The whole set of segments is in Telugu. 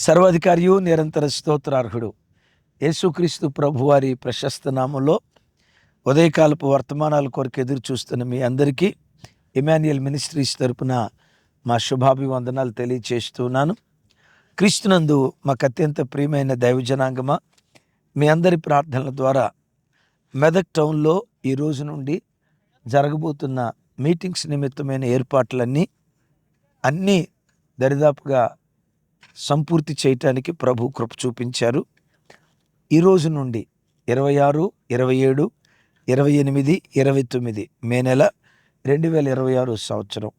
సర్వాధికారియు నిరంతర స్తోత్రార్హుడు యేసుక్రీస్తు ప్రభువారి ప్రశస్త నామంలో ఉదయకాలపు వర్తమానాల కొరకు ఎదురు చూస్తున్న మీ అందరికీ ఇమాన్యుయల్ మినిస్ట్రీస్ తరపున మా శుభాభివందనాలు తెలియచేస్తున్నాను. క్రీస్తునందు మాకు అత్యంత ప్రియమైన దైవజనాంగమా, మీ అందరి ప్రార్థనల ద్వారా మెదక్ టౌన్లో ఈ రోజు నుండి జరగబోతున్న మీటింగ్స్ నిమిత్తమైన అన్నీ దరిదాపుగా సంపూర్తి చేయటానికి ప్రభు కృప చూపించారు. ఈరోజు నుండి 26, 27, 28, 29 మే నెల 2026 సంవత్సరం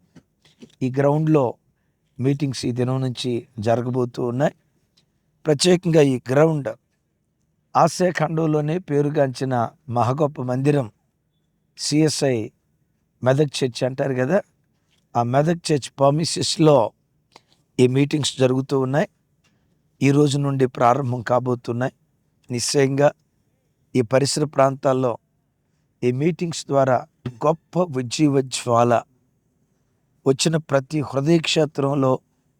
ఈ గ్రౌండ్లో మీటింగ్స్ ఈ దినం నుంచి జరగబోతూ ఉన్నాయి. ప్రత్యేకంగా ఈ గ్రౌండ్ ఆసియా ఖండంలోనే పేరుగాంచిన మహాగొప్ప మందిరం సిఎస్ఐ మెదక్ చర్చ్ అంటారు కదా, ఆ మెదక్ చర్చ్ పర్మిసెస్లో ఈ మీటింగ్స్ జరుగుతూ ఉన్నాయి. ఈ రోజు నుండి ప్రారంభం కాబోతున్నాయి. నిశ్చయంగా ఈ పరిసర ప్రాంతాల్లో ఈ మీటింగ్స్ ద్వారా గొప్ప ఉజ్జీవ జ్వాల వచ్చిన ప్రతి హృదయ క్షేత్రంలో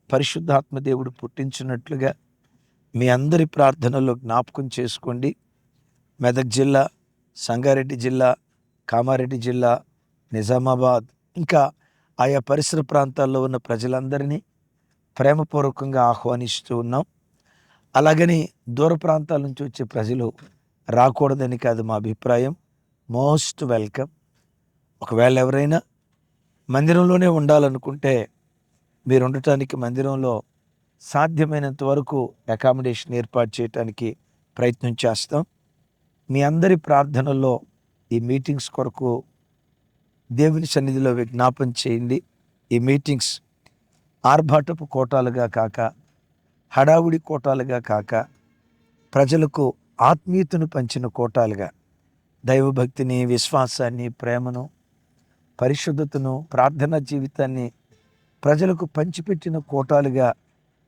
పరిశుద్ధాత్మ దేవుడు పుట్టించినట్లుగా మీ అందరి ప్రార్థనలో జ్ఞాపకం చేసుకోండి. మెదక్ జిల్లా, సంగారెడ్డి జిల్లా, కామారెడ్డి జిల్లా, నిజామాబాద్, ఇంకా ఆయా పరిసర ప్రాంతాల్లో ఉన్న ప్రజలందరినీ ప్రేమపూర్వకంగా ఆహ్వానిస్తూ ఉన్నాం. అలాగని దూర ప్రాంతాల నుంచి వచ్చే ప్రజలు రాకూడదని కాదు మా అభిప్రాయం. Most welcome. ఒకవేళ ఎవరైనా మందిరంలోనే ఉండాలనుకుంటే మీరు ఉండటానికి మందిరంలో సాధ్యమైనంత వరకు అకామిడేషన్ ఏర్పాటు చేయడానికి ప్రయత్నం చేస్తాం. మీ అందరి ప్రార్థనల్లో ఈ మీటింగ్స్ కొరకు దేవుని సన్నిధిలో విజ్ఞాపన చేయండి. ఈ మీటింగ్స్ ఆర్భాటపు కోటాలుగా కాక, హడావుడి కోటాలుగా కాక, ప్రజలకు ఆత్మీయతను పంచిన కోటాలుగా దైవభక్తిని, విశ్వాసాన్ని, ప్రేమను, పరిశుద్ధతను, ప్రార్థనా జీవితాన్ని ప్రజలకు పంచిపెట్టిన కోటాలుగా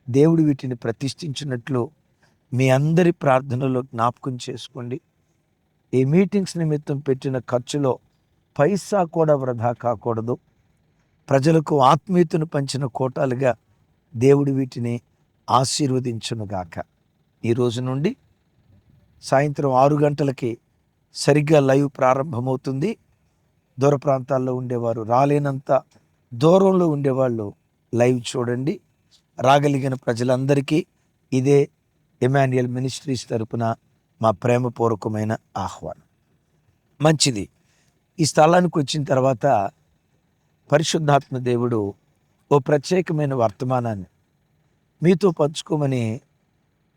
దేవుడు వీటిని ప్రతిష్ఠించినట్లు మీ అందరి ప్రార్థనలో జ్ఞాపకం చేసుకోండి. ఈ మీటింగ్స్ నిమిత్తం పెట్టిన ఖర్చులో పైసా కూడా వృధా కాకూడదు. ప్రజలకు ఆత్మీయతను పంచిన కోటాలుగా దేవుడు వీటిని ఆశీర్వదించునుగాక. ఈ రోజు నుండి సాయంత్రం 6 గంటలకి సరిగ్గా లైవ్ ప్రారంభమవుతుంది. దూర ప్రాంతాల్లో ఉండేవారు, రాలేనంత దూరంలో ఉండేవాళ్ళు లైవ్ చూడండి. రాగలిగిన ప్రజలందరికీ ఇదే ఇమాన్యుయల్ మినిస్ట్రీస్ తరపున మా ప్రేమపూర్వకమైన ఆహ్వానం. మంచిది. ఈ స్థలానికి వచ్చిన తర్వాత పరిశుద్ధాత్మ దేవుడు ఓ ప్రత్యేకమైన వర్తమానాన్ని మీతో పంచుకోమని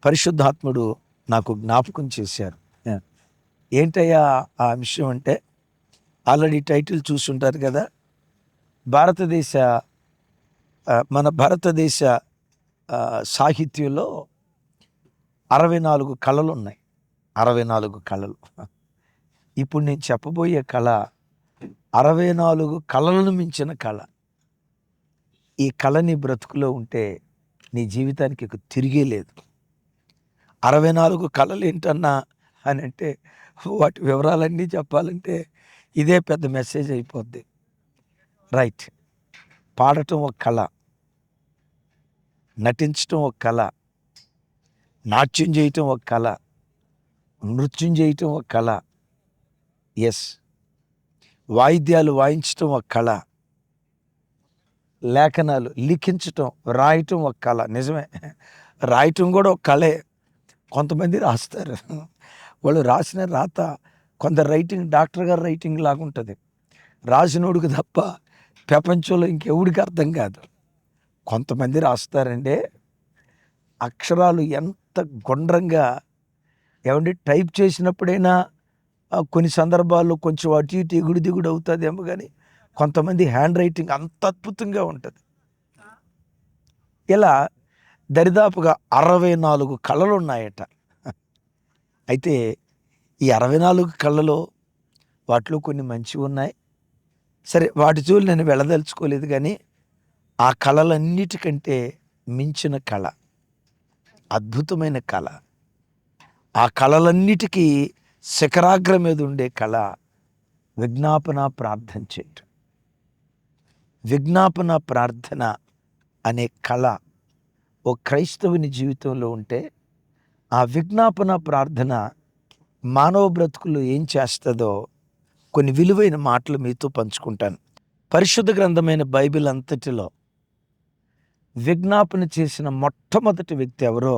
పరిశుద్ధాత్ముడు నాకు జ్ఞాపకం చేశారు. ఏంటయ్యా ఆ అంశం అంటే, ఆల్రెడీ టైటిల్ చూసుంటారు కదా, మన భారతదేశ సాహిత్యంలో 64 కళలు ఉన్నాయి. 64 కళలు. ఇప్పుడు నేను చెప్పబోయే కళ 64 కళలను మించిన కళ. ఈ కళ నీ బ్రతుకులో ఉంటే నీ జీవితానికి తిరిగే లేదు. 64 కళలు ఏంటన్నా అని అంటే వాటి వివరాలన్నీ చెప్పాలంటే ఇదే పెద్ద మెసేజ్ అయిపోద్ది. రైట్. పాడటం ఒక కళ, నటించటం ఒక కళ, నాట్యం చేయటం ఒక కళ, నృత్యం చేయటం ఒక కళ, ఎస్, వాయిద్యాలు వాయించటం ఒక కళ, లేఖనాలు లిఖించటం, రాయటం ఒక కళ. నిజమే, రాయటం కూడా ఒక కళే. కొంతమంది రాస్తారు, వాళ్ళు రాసిన రాత కొందరు రైటింగ్ డాక్టర్ గారు రైటింగ్ లాగా ఉంటుంది. రాసినోడికి తప్ప ప్రపంచంలో ఇంకెవడికి అర్థం కాదు. కొంతమంది రాస్తారంటే అక్షరాలు ఎంత గుండ్రంగా, ఏమంటే టైప్ చేసినప్పుడైనా కొన్ని సందర్భాల్లో కొంచెం అటు ఇటు ఎగుడు దిగుడు అవుతుందేమో, కానీ కొంతమంది హ్యాండ్ రైటింగ్ అంత అద్భుతంగా ఉంటుంది. ఇలా దరిదాపుగా 64 కళలు ఉన్నాయట. అయితే ఈ 64 కళలో వాటిలో కొన్ని మంచివి ఉన్నాయి. సరే, వాటి జోలు నేను వెళ్ళదలుచుకోలేదు, కానీ ఆ కళలన్నిటికంటే మించిన కళ, అద్భుతమైన కళ, ఆ కళలన్నిటికీ శిఖరాగ్రం మీద ఉండే కళ విజ్ఞాపన ప్రార్థన చేయటం. విజ్ఞాపన ప్రార్థన అనే కళ ఓ క్రైస్తవుని జీవితంలో ఉంటే ఆ విజ్ఞాపన ప్రార్థన మానవ బ్రతుకుల్లో ఏం చేస్తుందో కొన్ని విలువైన మాటలు మీతో పంచుకుంటాను. పరిశుద్ధ గ్రంథమైన బైబిల్ అంతటిలో విజ్ఞాపన చేసిన మొట్టమొదటి వ్యక్తి ఎవరో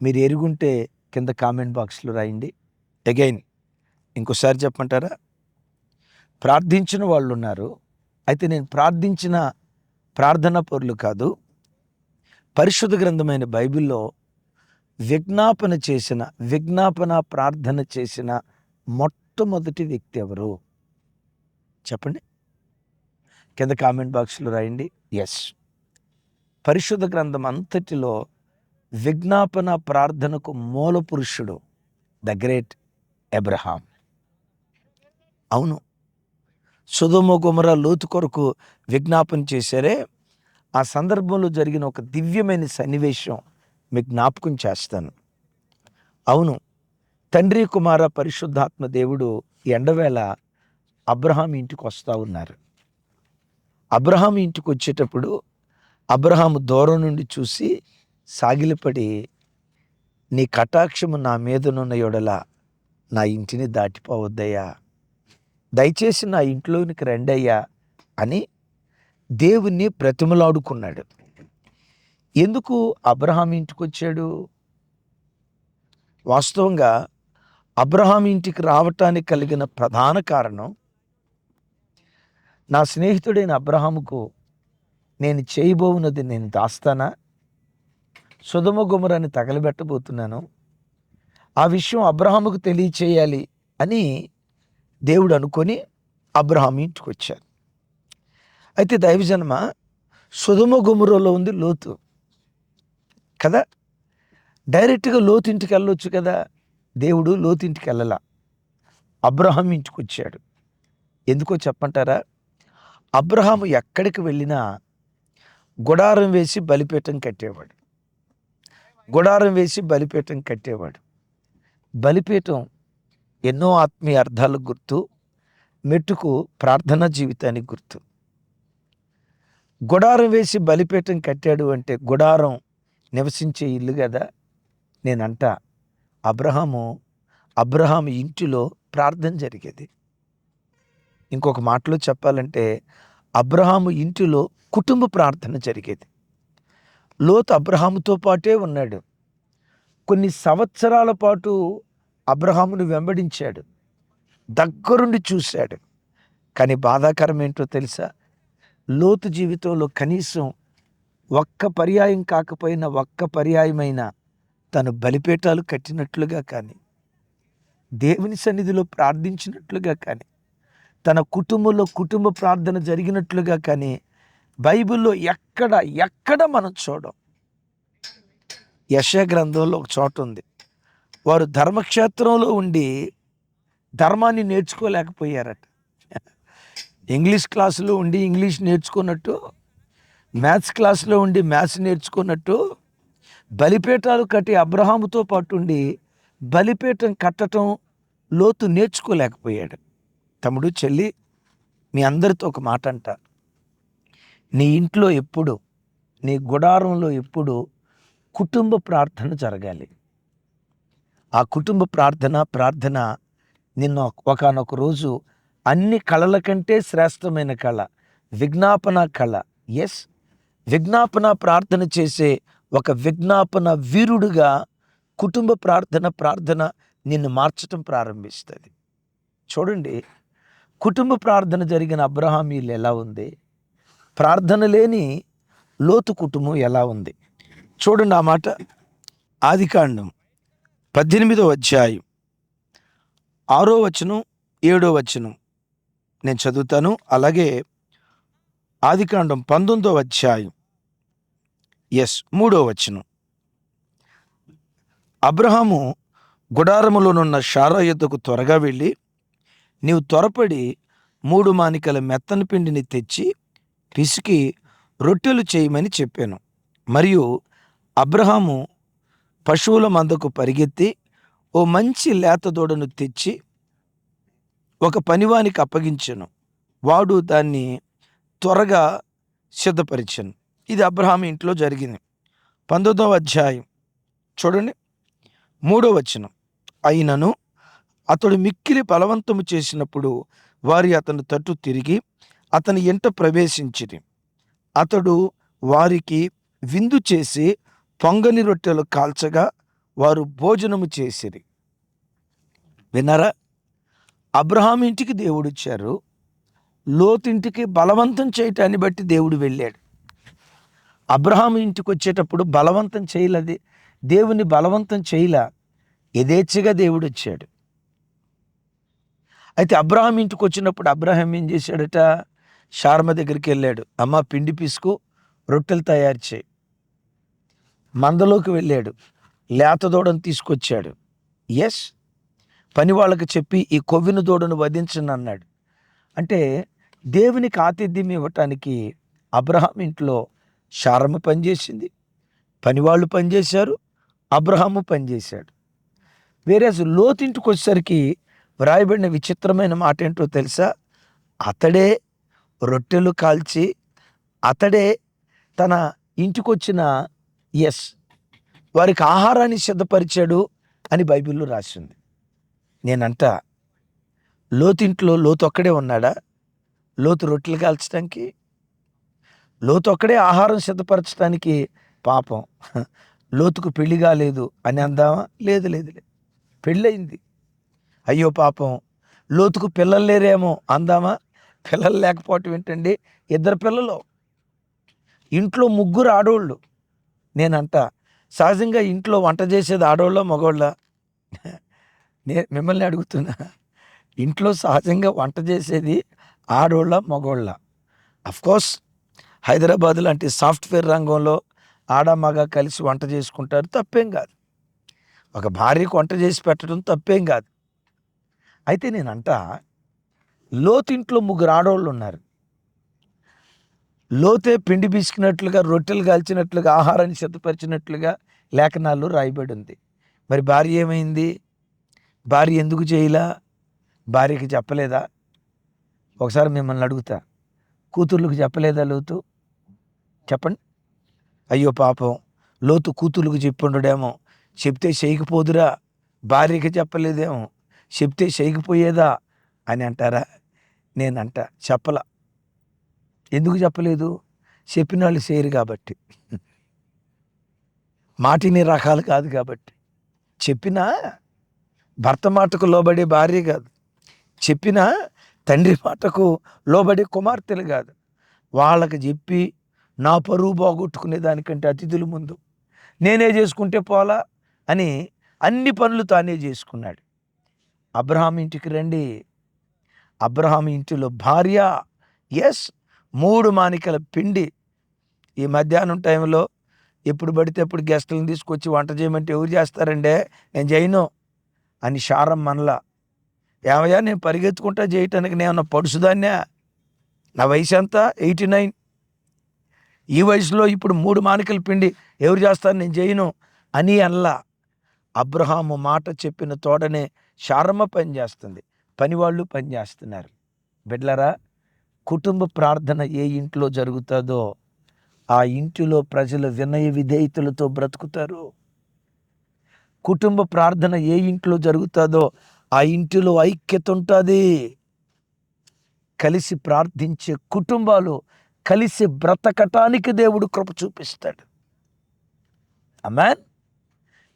మీరు ఎరుగుంటే కింద కామెంట్ బాక్స్లో రాయండి. అగైన్ ఇంకోసారి చెప్పమంటారా? ప్రార్థించిన వాళ్ళు ఉన్నారు. అయితే నేను ప్రార్థించిన ప్రార్థనా పరులు కాదు, పరిశుద్ధ గ్రంథమైన బైబిల్లో విజ్ఞాపన ప్రార్థన చేసిన మొట్టమొదటి వ్యక్తి ఎవరు చెప్పండి. కింద కామెంట్ బాక్స్లో రాయండి. ఎస్, పరిశుద్ధ గ్రంథం అంతటిలో విజ్ఞాపన ప్రార్థనకు మూల పురుషుడు ద గ్రేట్ అబ్రహాం. అవును, సొదొమ గొమొర్రా లోతు కొరకు విజ్ఞాపన చేశారే, ఆ సందర్భంలో జరిగిన ఒక దివ్యమైన సన్నివేశం మీకు జ్ఞాపకం చేస్తాను. అవును, తండ్రి కుమార పరిశుద్ధాత్మ దేవుడు ఎండవేళ అబ్రహాం ఇంటికి వస్తూ ఉన్నారు. అబ్రహాం ఇంటికి వచ్చేటప్పుడు అబ్రహాము దూరం నుండి చూసి సాగిలపడి, నీ కటాక్షము నా మీదనున్న యెడల నా ఇంటిని దాటిపోవద్దయ్యా, దయచేసి నా ఇంట్లోనికి రండయ్యా అని దేవుణ్ణి బ్రతిమలాడుకున్నాడు. ఎందుకు అబ్రహాం ఇంటికి వచ్చాడు? వాస్తవంగా అబ్రహాం ఇంటికి రావటానికి కలిగిన ప్రధాన కారణం, నా స్నేహితుడైన అబ్రహాముకు నేను చేయబోవున్నది నేను దాస్తానా, సొదొమ గొమొర్రాని తగలబెట్టబోతున్నాను, ఆ విషయం అబ్రహాముకు తెలియచేయాలి అని దేవుడు అనుకొని అబ్రహాం ఇంటికి వచ్చారు. అయితే దైవజనమ, సొదొమ గొమొర్రాలో ఉంది లోతు కదా, డైరెక్ట్గా లోతు ఇంటికి వెళ్ళొచ్చు కదా. దేవుడు లోతు ఇంటికి వెళ్ళలా, అబ్రహాం ఇంటికి వచ్చాడు. ఎందుకో చెప్పంటారా? అబ్రహాము ఎక్కడికి వెళ్ళినా గుడారం వేసి బలిపీఠం కట్టేవాడు. బలిపీఠం ఎన్నో ఆత్మీయ అర్థాలకు గుర్తు, మెట్టుకు ప్రార్థనా జీవితానికి గుర్తు. గుడారం వేసి బలిపీఠం కట్టాడు అంటే గుడారం నివసించే ఇల్లు కదా. నేనంట అబ్రహాము ఇంటిలో ప్రార్థన జరిగేది. ఇంకొక మాటలో చెప్పాలంటే అబ్రహాము ఇంటిలో కుటుంబ ప్రార్థన జరిగేది. లోతు అబ్రహాముతో పాటే ఉన్నాడు. కొన్ని సంవత్సరాల పాటు అబ్రహామును వెంబడించాడు, దగ్గరుండి చూశాడు. కానీ బాధాకరం ఏంటో తెలుసా? లోతు జీవితంలో కనీసం ఒక్క పర్యాయం కాకపోయినా ఒక్క పర్యాయమైన తను బలిపీఠాలు కట్టినట్లుగా కానీ, దేవుని సన్నిధిలో ప్రార్థించినట్లుగా కానీ, తన కుటుంబంలో కుటుంబ ప్రార్థన జరిగినట్లుగా కానీ బైబిల్లో ఎక్కడ మనం చూడం. యెషయా గ్రంథంలో ఒక చోట ఉంది, వారు ధర్మక్షేత్రంలో ఉండి ధర్మాన్ని నేర్చుకోలేకపోయారట. ఇంగ్లీష్ క్లాసులో ఉండి ఇంగ్లీష్ నేర్చుకున్నట్టు, మ్యాథ్స్ క్లాసులో ఉండి మ్యాథ్స్ నేర్చుకున్నట్టు, బలిపీఠాలు కట్టి అబ్రహాముతో పాటు ఉండి బలిపీఠం కట్టడం లోతు నేర్చుకోలేకపోయాడు. తమ్ముడు, చెల్లి, మీ అందరితో ఒక మాట అంట, నీ ఇంట్లో ఎప్పుడు, నీ గుడారంలో ఎప్పుడు కుటుంబ ప్రార్థన జరగాలి. ఆ కుటుంబ ప్రార్థన నిన్న ఒకానొక రోజు అన్ని కళల కంటే శ్రేష్టమైన కళ విజ్ఞాపన కళ. ఎస్, విజ్ఞాపన ప్రార్థన చేసే ఒక విజ్ఞాపన వీరుడుగా కుటుంబ ప్రార్థన నిన్ను మార్చటం ప్రారంభిస్తుంది. చూడండి, కుటుంబ ప్రార్థన జరిగిన అబ్రహామీలు ఎలా ఉంది, ప్రార్థన లేని లోతు కుటుంబం ఎలా ఉంది. చూడండి ఆ మాట, ఆదికాండం 18వ అధ్యాయం 6వ వచనం 7వ వచనం నేను చదువుతాను. అలాగే ఆదికాండం 19వ అధ్యాయం 3వ వచనం. అబ్రహాము గుడారములోనున్న షారా యొద్దకు త్వరగా వెళ్ళి, నీవు త్వరపడి 3 మానికల మెత్తని పిండిని తెచ్చి పిసికి రొట్టెలు చేయమని చెప్పాను. మరియు అబ్రహాము పశువుల మందకు పరిగెత్తి ఓ మంచి లేత దూడను తెచ్చి ఒక పనివానికి అప్పగించెను. వాడు దాన్ని త్వరగా సిద్ధపరిచెను. ఇది అబ్రహాము ఇంట్లో జరిగింది. 19వ అధ్యాయం చూడండి, 3వ వచనం. అయినను అతడు మిక్కిలి బలవంతము చేసినప్పుడు వారి అతని తట్టు తిరిగి అతని ఇంట ప్రవేశించిరి. అతడు వారికి విందు చేసి పొంగని రొట్టెలు కాల్చగా వారు భోజనము చేసిరి. విన్నారా? అబ్రహాం ఇంటికి దేవుడు వచ్చారు, లోతింటికి బలవంతం చేయటాన్ని బట్టి దేవుడు వెళ్ళాడు. అబ్రహాం ఇంటికి వచ్చేటప్పుడు బలవంతం చేయలేదు, దేవుని బలవంతం చేయలా, యథేచ్ఛగా దేవుడు వచ్చాడు. అయితే అబ్రహాం ఇంటికి వచ్చినప్పుడు అబ్రహాం ఏం చేశాడట? షార్మ దగ్గరికి వెళ్ళాడు, అమ్మ పిండి పిసుకు, రొట్టెలు తయారు చేయి. మందలోకి వెళ్ళాడు, లేత దూడను తీసుకొచ్చాడు. ఎస్, పని వాళ్ళకి చెప్పి ఈ కొవ్విన దూడను వధించను అన్నాడు. అంటే దేవునికి ఆతిథ్యం ఇవ్వటానికి అబ్రహాం ఇంట్లో షారమ్మ పనిచేసింది, పనివాళ్ళు పనిచేశారు, అబ్రహాము పనిచేశాడు. వేరే లోతింటికి వచ్చేసరికి వ్రాయబడిన విచిత్రమైన మాట ఏంటో తెలుసా? అతడే రొట్టెలు కాల్చి అతడే తన ఇంటికొచ్చిన వారికి ఆహారాన్ని సిద్ధపరిచాడు అని బైబిల్లో రాసింది. నేనంట, లోతింట్లో లోతు ఒక్కడే ఉన్నాడా? లోతు రొట్టెలు కాల్చడానికి, లోతు ఒక్కడే ఆహారం సిద్ధపరచడానికి. పాపం లోతుకు పెళ్లి కాలేదు అని అందామా? లేదు లేదు లేదు, పెళ్ళయింది. అయ్యో పాపం లోతుకు పిల్లలు లేరేమో అందామా? పిల్లలు లేకపోవటం ఏంటండి, 2 పిల్లలు, ఇంట్లో 3 ఆడోళ్ళు. నేనంట, సహజంగా ఇంట్లో వంట చేసేది ఆడోళ్ళ మగోళ్ళ? మిమ్మల్ని అడుగుతున్నా, ఇంట్లో సహజంగా వంట చేసేది ఆడోళ్ళ మగోళ్ళ? అఫ్కోర్స్ హైదరాబాద్ లాంటి సాఫ్ట్వేర్ రంగంలో ఆడ మగ కలిసి వంట చేసుకుంటారు, తప్పేం కాదు. ఒక భార్యకు వంట చేసి పెట్టడం తప్పేం కాదు. అయితే నేనంట, లోతింట్లో 3 ఆడోళ్ళు ఉన్నారు. లోతే పిండి పిసికినట్లుగా, రొట్టెలు కాల్చినట్లుగా, ఆహారాన్ని సిద్ధపరిచినట్లుగా లేఖనాల్లో రాయబడి ఉంది. మరి భార్య ఏమైంది? భార్య ఎందుకు చేయలా? భార్యకి చెప్పలేదా? ఒకసారి మిమ్మల్ని అడుగుతా, కూతుర్లకు చెప్పలేదా లోతు? చెప్పండి. అయ్యో పాపం, లోతు కూతుర్లకు చెప్పుండడేమో, చెప్తే చేయకపోదురా, భార్యకి చెప్పలేదేమో, చెప్తే చేయకపోయేదా అని అంటారా? నేనంట, చెప్పలా. ఎందుకు చెప్పలేదు? చెప్పిన వాళ్ళు చేయరు కాబట్టి, మాటిని రకాలు కాదు కాబట్టి. చెప్పినా భర్త మాటకు లోబడే భార్య కాదు, చెప్పినా తండ్రి మాటకు లోబడే కుమార్తెలు కాదు. వాళ్ళకి చెప్పి నా పరువు బాగొట్టుకునే దానికంటే అతిథుల ముందు నేనే చేసుకుంటే పోలా అని అన్ని పనులు తానే చేసుకున్నాడు. అబ్రహాం ఇంటికి రండి. అబ్రహాం ఇంటిలో భార్య 3 మానికల పిండి. ఈ మధ్యాహ్నం టైంలో ఎప్పుడు పడితే ఎప్పుడు గెస్టులను తీసుకొచ్చి వంట చేయమంటే ఎవరు చేస్తారండే? నేను చేయను అని షారం మనలా. ఏమయ్యా, నేను పరిగెత్తుకుంటా చేయటానికి నేను పడుసుదాన్నే? నా వయసు ఎంత? 89. ఈ వయసులో ఇప్పుడు 3 మానికల పిండి ఎవరు చేస్తారు? నేను చేయను అని అనలా. అబ్రహాము మాట చెప్పిన తోడనే షారమ్మ పని చేస్తుంది, పనివాళ్ళు పని చేస్తున్నారు. బిడ్డలారా, కుటుంబ ప్రార్థన ఏ ఇంట్లో జరుగుతుందో ఆ ఇంటిలో ప్రజలు వినయ విధేయతలతో బ్రతుకుతారు. కుటుంబ ప్రార్థన ఏ ఇంట్లో జరుగుతుందో ఆ ఇంటిలో ఐక్యత ఉంటుంది. కలిసి ప్రార్థించే కుటుంబాలు కలిసి బ్రతకటానికి దేవుడు కృప చూపిస్తాడు. ఆమేన్.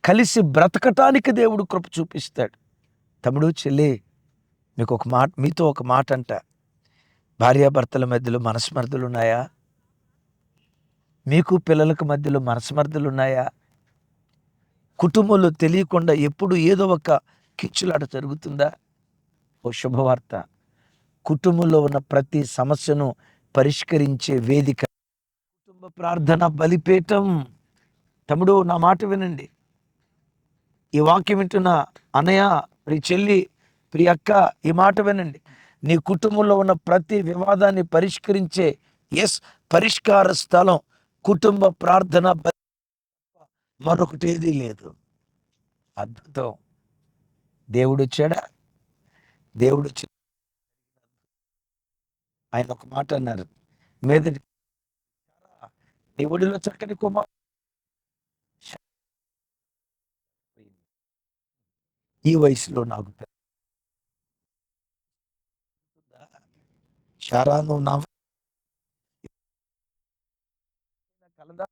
కలిసి బ్రతకటానికి దేవుడు కృప చూపిస్తాడు. తమ్ముడు, చెల్లి, మీతో ఒక మాట అంట. భార్యాభర్తల మధ్యలో మనస్మర్థులు ఉన్నాయా? మీకు పిల్లలకు మధ్యలో మనస్మర్థులు ఉన్నాయా? కుటుంబంలో తెలియకుండా ఎప్పుడు ఏదో ఒక కిచ్చులాట జరుగుతుందా? ఓ శుభవార్త, కుటుంబంలో ఉన్న ప్రతి సమస్యను పరిష్కరించే వేదిక కుటుంబ ప్రార్థన బలిపీఠం. తమ్ముడు, నా మాట వినండి. ఈ వాక్యం వింటున్న అన్నయ్య, ప్రియ చెల్లి, ప్రియ అక్క, ఈ మాట వినండి. నీ కుటుంబంలో ఉన్న ప్రతి వివాదాన్ని పరిష్కరించే పరిష్కార స్థలం కుటుంబ ప్రార్థన. మరొకటి ఏదీ లేదు. అద్భుతం. దేవుడు వచ్చాడా? దేవుడు వచ్చి ఆయన ఒక మాట అన్నారు, మీదటి నీ ఒడిలో చక్కని కుమార్ ఈ వయసులో నాకు శారా నువ్వు నా కలదా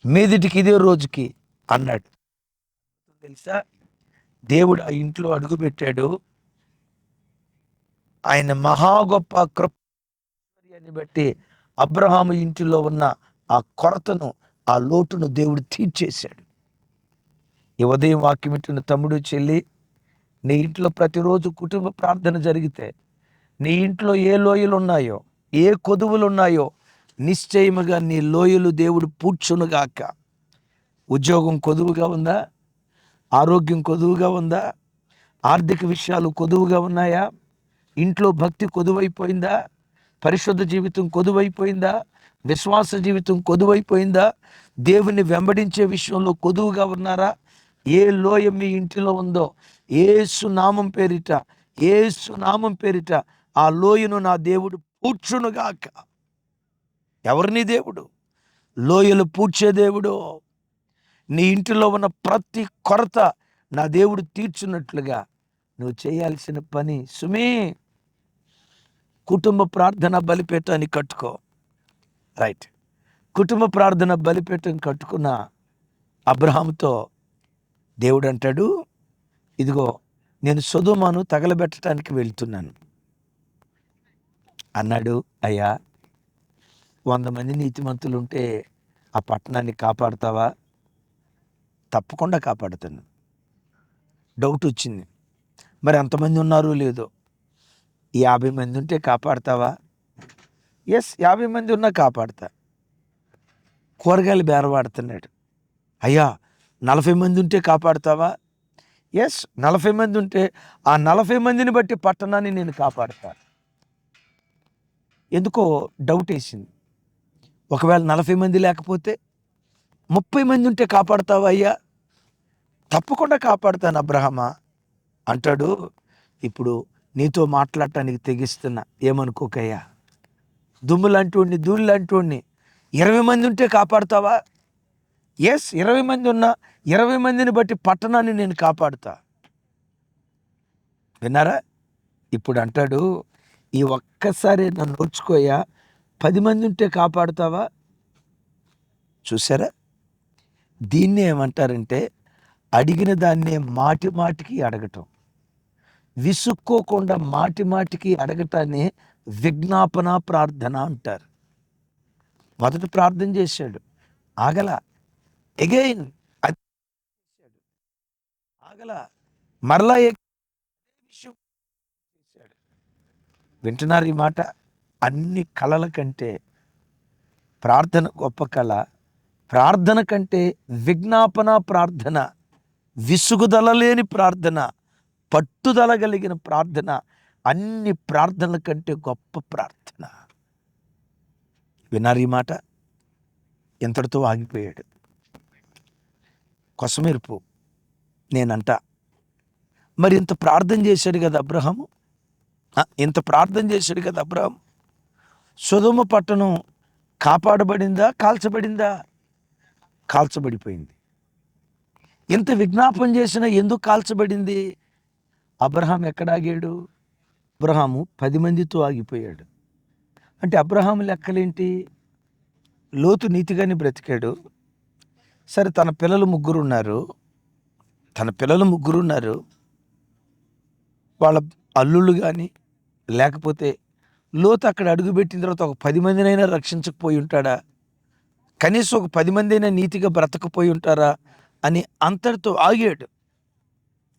మీదిటికి ఇదే రోజుకి అన్నాడు. తెలుసా, దేవుడు ఆ ఇంట్లో అడుగు పెట్టాడు. ఆయన మహా గొప్ప కృపని బట్టి అబ్రహాము ఇంటిలో ఉన్న ఆ కొరతను, ఆ లోటును దేవుడు తీర్చేశాడు. ఈ ఉదయం వాక్యం వింటున్న తమ్ముడు చెల్లి, నీ ఇంట్లో ప్రతిరోజు కుటుంబ ప్రార్థన జరిగితే, నీ ఇంట్లో ఏ లోయలు ఉన్నాయో, ఏ కొదువులు ఉన్నాయో నిశ్చయముగా నీ లోయలు దేవుడు పూడ్చునుగాక. ఉద్యోగం కొదువుగా ఉందా? ఆరోగ్యం కొదువుగా ఉందా? ఆర్థిక విషయాలు కొదువుగా ఉన్నాయా? ఇంట్లో భక్తి కొదువైపోయిందా? పరిశుద్ధ జీవితం కొదువైపోయిందా? విశ్వాస జీవితం కొదువైపోయిందా? దేవుని వెంబడించే విషయంలో కొదువుగా ఉన్నారా? ఏ లోయ మీ ఇంటిలో ఉందో యేసు నామం పేరిట, యేసు నామం పేరిట ఆ లోయను నా దేవుడు పూడ్చునుగాక. ఎవరిని దేవుడు? లోయలు పూడ్చే దేవుడు. నీ ఇంటిలో ఉన్న ప్రతి కొరత నా దేవుడు తీర్చున్నట్లుగా నువ్వు చేయాల్సిన పని సుమీ, కుటుంబ ప్రార్థన బలిపీఠాన్ని కట్టుకో. రైట్, కుటుంబ ప్రార్థన బలిపీఠం కట్టుకున్న అబ్రహాముతో దేవుడు అంటాడు, ఇదిగో నేను సొదొమను తగలబెట్టడానికి వెళ్తున్నాను అన్నాడు. అయ్యా, 100 మంది నీతిమంతులు ఉంటే ఆ పట్టణాన్ని కాపాడుతావా? తప్పకుండా కాపాడుతాను. డౌట్ వచ్చింది, మరి ఎంతమంది ఉన్నారో లేదో. 50 మంది ఉంటే కాపాడుతావా? ఎస్, 50 మంది ఉన్నా కాపాడుతా. కూరగాయలు బేరవాడుతున్నాడు. అయ్యా, 40 మంది ఉంటే కాపాడుతావా? ఎస్, 40 మంది ఉంటే ఆ 40 మందిని బట్టి పట్టణాన్ని నేను కాపాడుతాను. ఎందుకో డౌట్ వేసింది. ఒకవేళ 40 మంది లేకపోతే 30 మంది ఉంటే కాపాడుతావా? అయ్యా, తప్పకుండా కాపాడుతాను అబ్రహమా అంటాడు. ఇప్పుడు నీతో మాట్లాడటానికి తెగిస్తున్నా, ఏమనుకోకయ్యా. దుమ్ము లాంటి వాడిని, ధూళి లాంటి వాడిని 20 మంది ఉంటే కాపాడుతావా? ఎస్, 20 మంది ఉన్నా 20 మందిని బట్టి పట్టణాన్ని నేను కాపాడుతా. విన్నారా? ఇప్పుడు అంటాడు, ఈ ఒక్కసారి నన్ను ఓర్చుకోయా, 10 మంది ఉంటే కాపాడుతావా? చూసారా, దీన్ని ఏమంటారంటే అడిగిన దాన్నే మాటి మాటికి అడగటం. విసుక్కోకుండా మాటి మాటికి అడగటాన్ని విజ్ఞాపన ప్రార్థన అంటారు. మొదట ప్రార్థన చేశాడు, ఆగల. ఎగైన్ ఆగల, మరలా విషయం చేశాడు. వింటున్నారు ఈ మాట? అన్ని కళల కంటే ప్రార్థన గొప్ప కళ. ప్రార్థన కంటే విజ్ఞాపన ప్రార్థన, విసుగుదల లేని ప్రార్థన, పట్టుదల కలిగిన ప్రార్థన అన్ని ప్రార్థనల కంటే గొప్ప ప్రార్థన. విన్నారు ఈ మాట? ఎంతటితో ఆగిపోయాడు. కొసమెరుపు నేనంట, మరి ఇంత ప్రార్థన చేశాడు కదా అబ్రహాము, ఇంత ప్రార్థన చేశాడు కదా అబ్రహాం. సొదొమ పట్టణం కాపాడబడిందా, కాల్చబడిందా? కాల్చబడిపోయింది. ఇంత విజ్ఞాపన చేసినా ఎందుకు కాల్చబడింది? అబ్రహాం ఎక్కడ ఆగాడు? అబ్రహాము 10 మందితో ఆగిపోయాడు. అంటే అబ్రహాము లెక్కలేంటి? లోతు నీతిగానే బ్రతికాడు. సరే, తన పిల్లలు ముగ్గురు ఉన్నారు. వాళ్ళ అల్లుళ్ళు కానీ, లేకపోతే లోతు అక్కడ అడుగుపెట్టిన తర్వాత ఒక 10 మందినైనా రక్షించకపోయి ఉంటాడా? కనీసం ఒక 10 మంది అయినా నీతిగా బ్రతకపోయి ఉంటారా అని అంతటితో ఆగాడు.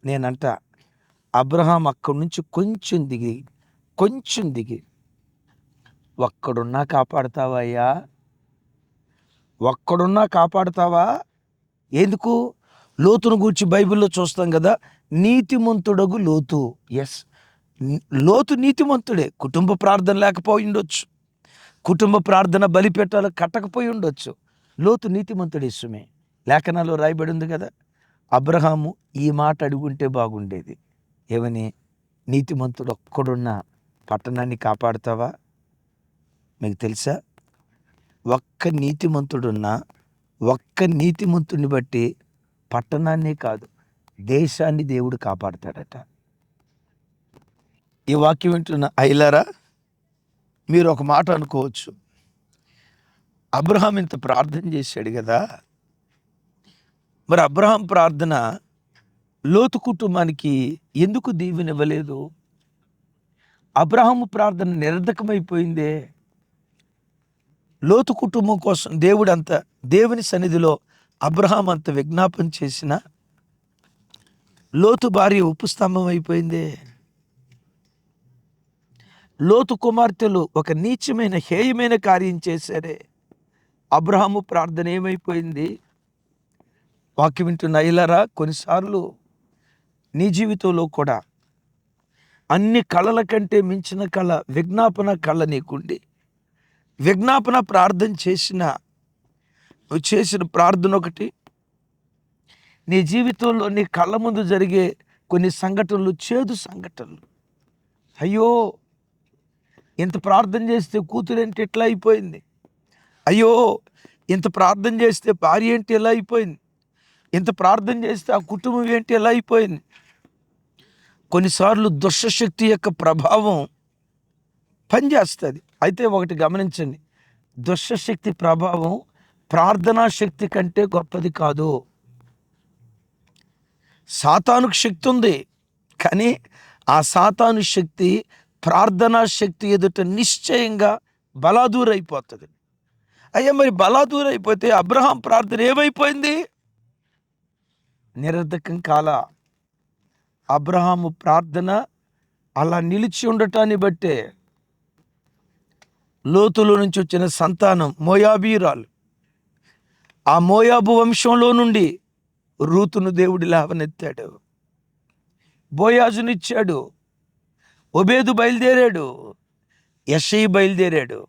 నేనంట, అబ్రహాం అక్కడి నుంచి కొంచెం దిగి ఒక్కడున్నా కాపాడుతావా అయ్యా? ఒక్కడున్నా కాపాడుతావా? ఎందుకు? లోతును గూర్చి బైబిల్లో చూస్తాం కదా, నీతిమంతుడగు లోతు. ఎస్, లోతు నీతిమంతుడే. కుటుంబ ప్రార్థన లేకపోయి ఉండొచ్చు, కుటుంబ ప్రార్థన బలిపీఠాలు కట్టకపోయి ఉండొచ్చు. లోతు నీతిమంతుడే సుమే. లేఖనాల్లో రాయబడి ఉంది కదా. అబ్రహాము ఈ మాట అడుగుంటే బాగుండేది. ఏమని? నీతిమంతుడు ఒక్కడున్న పట్టణాన్ని కాపాడుతావా? మీకు తెలుసా, ఒక్క నీతిమంతుడిని బట్టి పట్టణాన్నే కాదు, దేశాన్ని దేవుడు కాపాడతాడట. ఈ వాక్యం వింటున్న అయ్యలారా, మీరు ఒక మాట అనుకోవచ్చు, అబ్రహాం ఇంత ప్రార్థన చేశాడు కదా, మరి అబ్రహాం ప్రార్థన లోతు కుటుంబానికి ఎందుకు దీవెనివ్వలేదు? అబ్రహాము ప్రార్థన నిరర్ధకమైపోయిందే. లోతు కుటుంబం కోసం దేవుని సన్నిధిలో అబ్రహాం అంత విజ్ఞాపన చేసిన లోతు భార్య ఉపస్తంభం అయిపోయిందే. లోతు కుమార్తెలు ఒక నీచమైన హేయమైన కార్యం చేశారే. అబ్రహాము ప్రార్థన ఏమైపోయింది? వాక్యం వింటున్న అయ్యలారా, కొన్నిసార్లు నీ జీవితంలో కూడా అన్ని కళల కంటే మించిన కళ విజ్ఞాపన కళ నీకుండి, విజ్ఞాపన ప్రార్థన నువ్వు చేసిన ప్రార్థన ఒకటి, నీ జీవితంలో నీ కళ్ళ ముందు జరిగే కొన్ని సంఘటనలు చేదు సంఘటనలు. అయ్యో, ఇంత ప్రార్థన చేస్తే కూతురు ఏంటి ఎట్లా అయిపోయింది, అయ్యో ఇంత ప్రార్థన చేస్తే భార్య ఏంటి ఎలా అయిపోయింది, ఇంత ప్రార్థన చేస్తే ఆ కుటుంబం ఏంటి ఎలా అయిపోయింది. కొన్నిసార్లు దుష్టశక్తి యొక్క ప్రభావం పనిచేస్తుంది. అయితే ఒకటి గమనించండి, దుష్టశక్తి ప్రభావం ప్రార్థనా శక్తి కంటే గొప్పది కాదు. సాతానుకు శక్తి ఉంది, కానీ ఆ సాతాను శక్తి ప్రార్థనా శక్తి ఎదుట నిశ్చయంగా బలాదూరైపోతుంది. అయ్యా, మరి బలాదూరైపోతే అబ్రహాం ప్రార్థన ఏమైపోయింది? నిరర్ధకం కాల. అబ్రహాము ప్రార్థన అలా నిలిచి ఉండటాన్ని బట్టే లోతులో నుంచి వచ్చిన సంతానం మోయాబీరాలు. ఆ మోయాబు వంశంలో నుండి రూతును దేవుడు లేవనెత్తాడు, బోయాజునిచ్చాడు, ఒబేదు బయలుదేరాడు, యెషయి బయలుదేరాడు.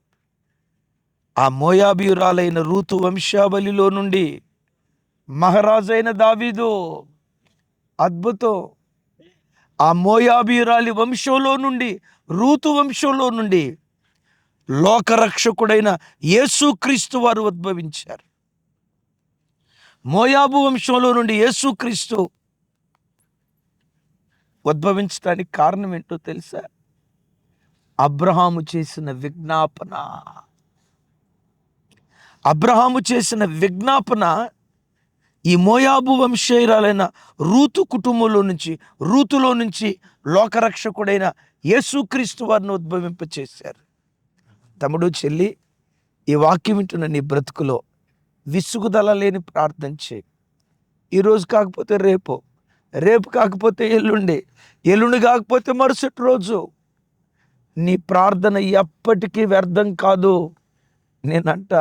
ఆ మోయాబీయురాలైన రూతు వంశావళిలో నుండి మహారాజైన దావీదు. అద్భుతం. ఆ మోయాబీయురాలి వంశంలో నుండి, రూతు వంశంలో నుండి లోకరక్షకుడైన యేసుక్రీస్తు వారు ఉద్భవించారు. మోయాబు వంశంలో నుండి యేసుక్రీస్తు ఉద్భవించడానికి కారణం ఏంటో తెలుసా? అబ్రహాము చేసిన విజ్ఞాపన. అబ్రహాము చేసిన విజ్ఞాపన ఈ మోయాబు వంశీయురాలైన రూతులో నుంచి లోకరక్షకుడైన యేసుక్రీస్తు వారిని ఉద్భవింపచేశారు. తమ్ముడు, చెల్లి, ఈ వాక్యం వింటున్న నీ బ్రతుకులో విసుగుదల లేని ప్రార్థన చేయి. ఈరోజు కాకపోతే రేపు, రేపు కాకపోతే ఎల్లుండి కాకపోతే మరుసటి రోజు. నీ ప్రార్థన ఎప్పటికీ వ్యర్థం కాదు. నేనంట,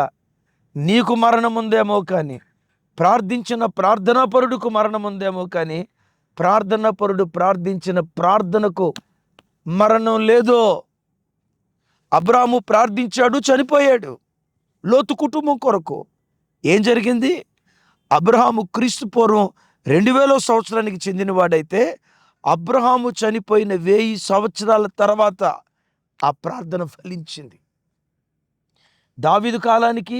నీకు మరణం ఉందేమో కానీ, ప్రార్థించిన ప్రార్థనాపరుడుకు మరణం ఉందేమో కానీ, ప్రార్థనాపరుడు ప్రార్థించిన ప్రార్థనకు మరణం లేదు. అబ్రాము ప్రార్థించాడు, చనిపోయాడు లోతు కుటుంబం కొరకు. ఏం జరిగింది? అబ్రహాము క్రీస్తు పూర్వం 2000 సంవత్సరానికి చెందినవాడైతే అబ్రహాము చనిపోయిన 1000 సంవత్సరాల తర్వాత ఆ ప్రార్థన ఫలించింది. దావీదు కాలానికి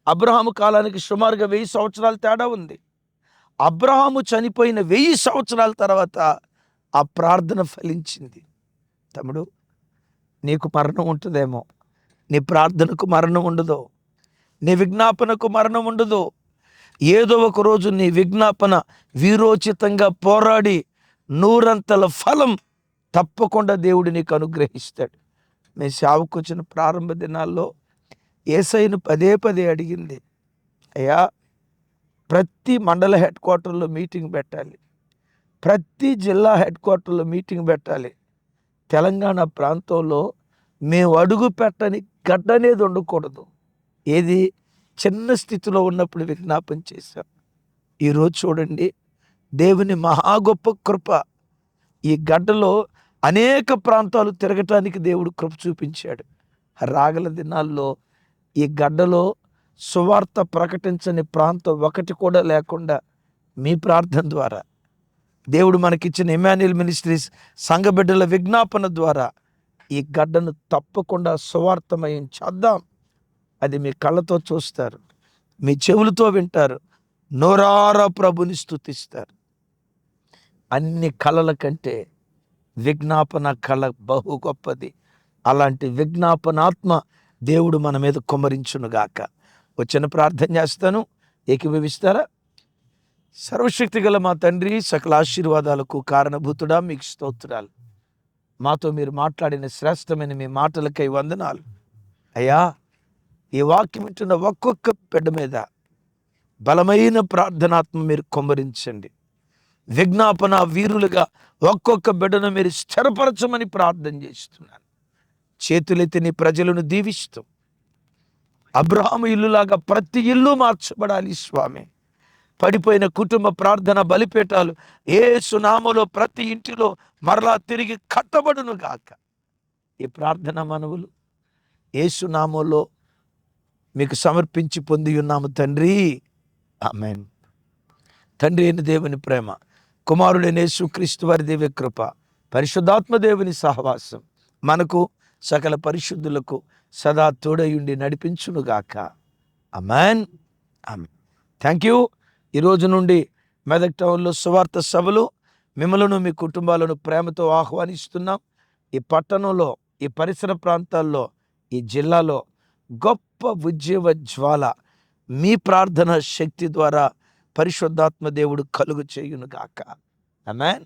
అబ్రహాము కాలానికి సుమారుగా 1000 సంవత్సరాల తేడా ఉంది. అబ్రహాము చనిపోయిన 1000 సంవత్సరాల తర్వాత ఆ ప్రార్థన ఫలించింది. తమ్ముడు, నీకు మరణం ఉంటుందేమో, నీ ప్రార్థనకు మరణం ఉండదు, నీ విజ్ఞాపనకు మరణం ఉండదు. ఏదో ఒక రోజు నీ విజ్ఞాపన వీరోచితంగా పోరాడి 100 ఫలం తప్పకుండా దేవుడు నీకు అనుగ్రహిస్తాడు. మీ సేవకు వచ్చిన ప్రారంభ దినాల్లో యేసయ్యను పదే అడిగింది, అయ్యా, ప్రతి మండల హెడ్ క్వార్టర్లో మీటింగ్ పెట్టాలి, ప్రతి జిల్లా హెడ్ క్వార్టర్లో మీటింగ్ పెట్టాలి. తెలంగాణ ప్రాంతంలో మేము అడుగు పెట్టని గడ్డ అనేది ఉండకూడదు. ఏది చిన్న స్థితిలో ఉన్నప్పుడు విజ్ఞాపన చేశాం. ఈరోజు చూడండి, దేవుని మహా గొప్ప కృప. ఈ గడ్డలో అనేక ప్రాంతాలు తిరగటానికి దేవుడు కృప చూపించాడు. రాగల దినాల్లో ఈ గడ్డలో సువార్త ప్రకటించని ప్రాంతం ఒకటి కూడా లేకుండా మీ ప్రార్థన ద్వారా, దేవుడు మనకిచ్చిన ఇమాన్యుయల్ మినిస్ట్రీస్ సంఘ బిడ్డల విజ్ఞాపన ద్వారా ఈ గడ్డను తప్పకుండా సువార్తమయం చేద్దాం. అది మీ కళ్ళతో చూస్తారు, మీ చెవులతో వింటారు, నోరారా ప్రభుని స్తుతిస్తారు. అన్ని కళల కంటే విజ్ఞాపన కళ బహు గొప్పది. అలాంటి విజ్ఞాపనాత్మ దేవుడు మన మీద కుమ్మరించునుగాక. వచ్చిన ప్రార్థన చేస్తాను, ఏకీభవిస్తారా? సర్వశక్తి గల మా తండ్రి, సకల ఆశీర్వాదాలకు కారణభూతుడా, మీకు స్తోత్రాలు. మాతో మీరు మాట్లాడిన శ్రేష్టమైన మీ మాటలకై వందనాలు అయ్యా. ఈ వాక్యం వింటున్న ఒక్కొక్క బిడ్డ మీద బలమైన ప్రార్థనాత్మ మీరు కుమ్మరించండి. విజ్ఞాపన వీరులుగా ఒక్కొక్క బిడ్డను మీరు స్థిరపరచమని ప్రార్థన చేస్తున్నాను. చేతులెత్తి నీ ప్రజలను దీవిస్తూ అబ్రహాము ఇల్లులాగా ప్రతి ఇల్లు మార్చబడాలి స్వామి. పడిపోయిన కుటుంబ ప్రార్థన బలిపీఠాలు యేసు నామములో ప్రతి ఇంటిలో మరలా తిరిగి కట్టబడును గాక. ఈ ప్రార్థన మనవులు యేసు నామములో మీకు సమర్పించి పొంది ఉన్నాము తండ్రి, ఆమేన్. తండ్రి అయిన దేవుని ప్రేమ, కుమారుడైన యేసుక్రీస్తు వారి దివ్య కృప, పరిశుద్ధాత్మ దేవుని సహవాసం మనకు సకల పరిశుద్ధులకు సదా తోడయుండి నడిపించునుగాక. ఆమేన్, ఆమేన్. Thank you. ఈరోజు నుండి మెదక్ టౌన్లో సువార్త సభలు మిమ్మలను మీ కుటుంబాలను ప్రేమతో ఆహ్వానిస్తున్నాం. ఈ పట్టణంలో, ఈ పరిసర ప్రాంతాల్లో, ఈ జిల్లాలో గొప్ప ఉజ్జీవ జ్వాల మీ ప్రార్థన శక్తి ద్వారా పరిశుద్ధాత్మ దేవుడు కలుగు చేయునుగాక. ఆమేన్.